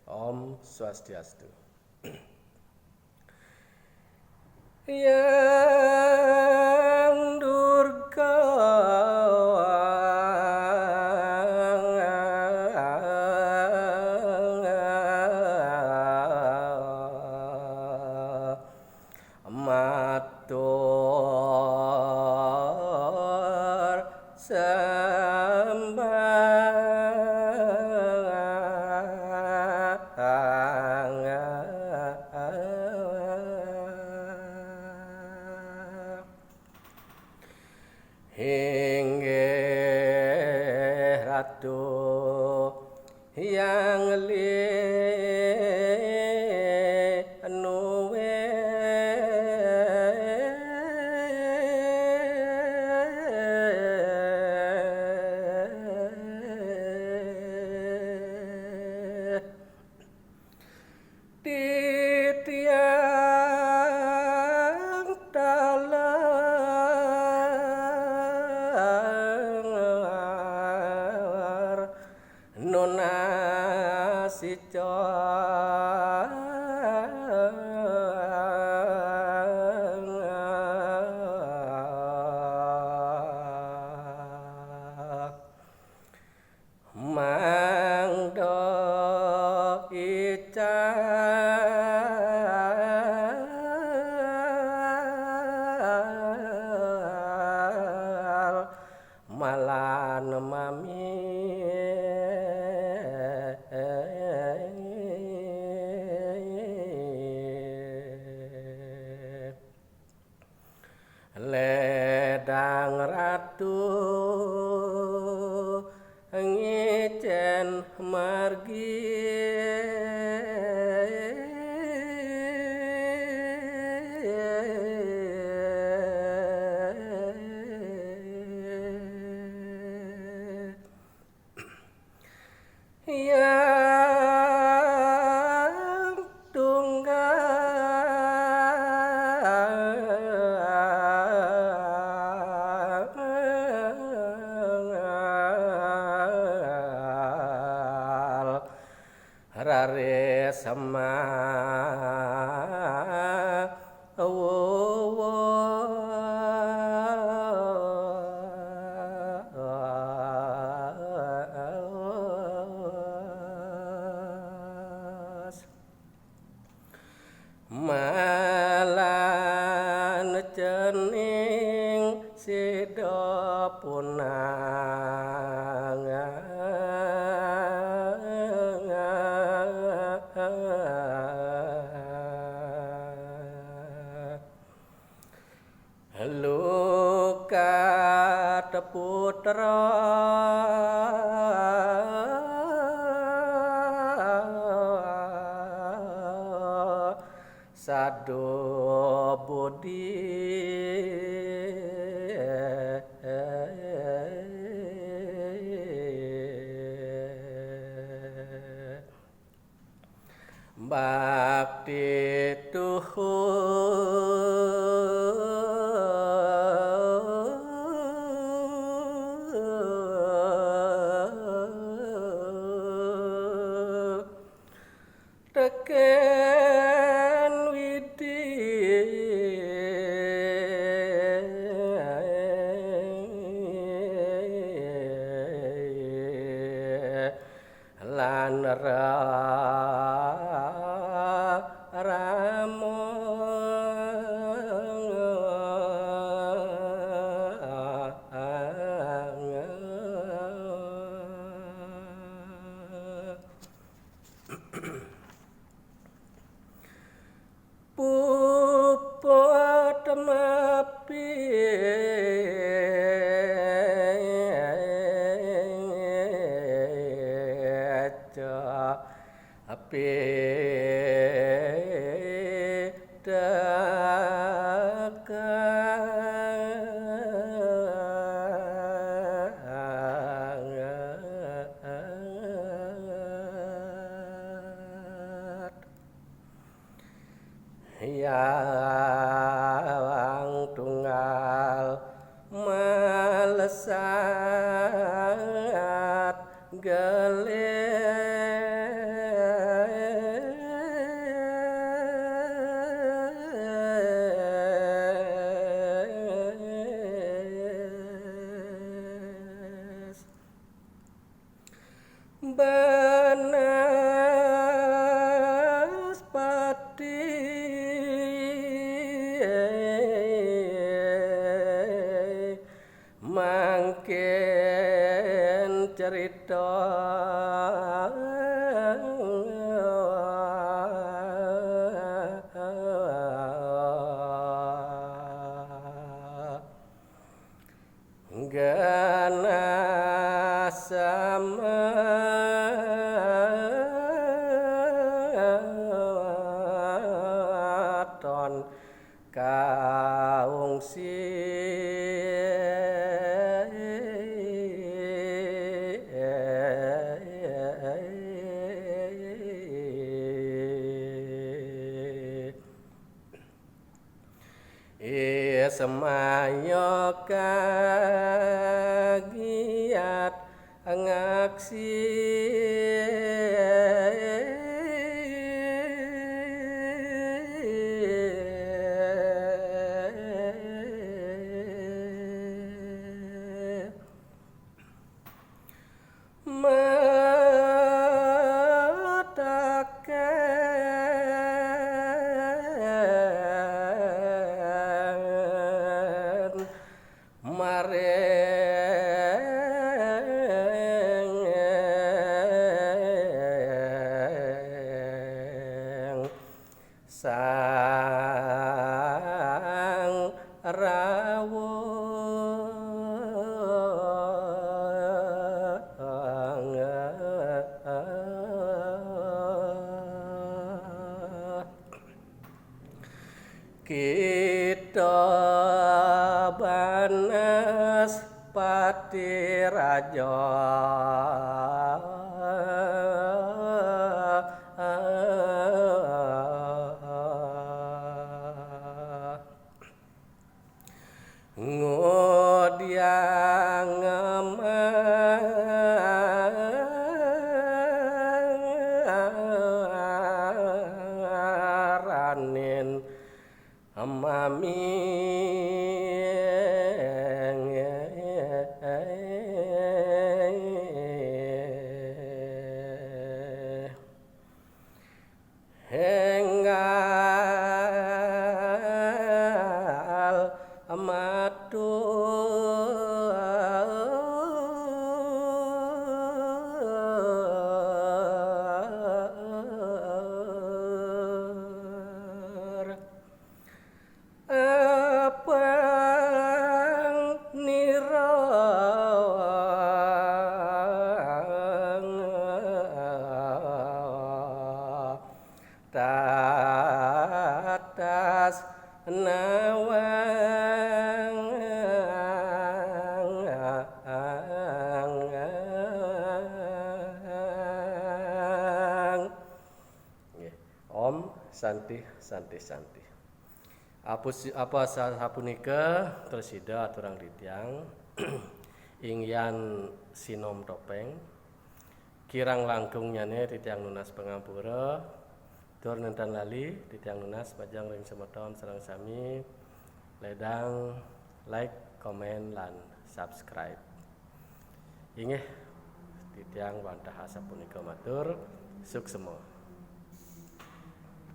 Om Swastiastu. Yang Durga matur Hinggih Ratu yang nuwe titiang dalar nunasica mangdo ical malan mami ledang ratu ngijen margi yang tunggal rare sama malan cening sida punang lukat putra sado budi bakti teken widi lan ramo puput mapi api yang tunggal melesat gelir semayo kagiat ngaksi mareng sang rawuh kita banas pati raja ngodiang maranin mami henggal matur apang nira tatas nawang Om Santi Santi Santi apa sapunika tersida aturang ditiang ingyan sinom topeng kirang langkung nyane titiang nunas pangapura tur nentan lali titiang nunas pajang ring semeton sareng sami ledang like komen lan subscribe inggih titiang wantah sapunika matur suksema.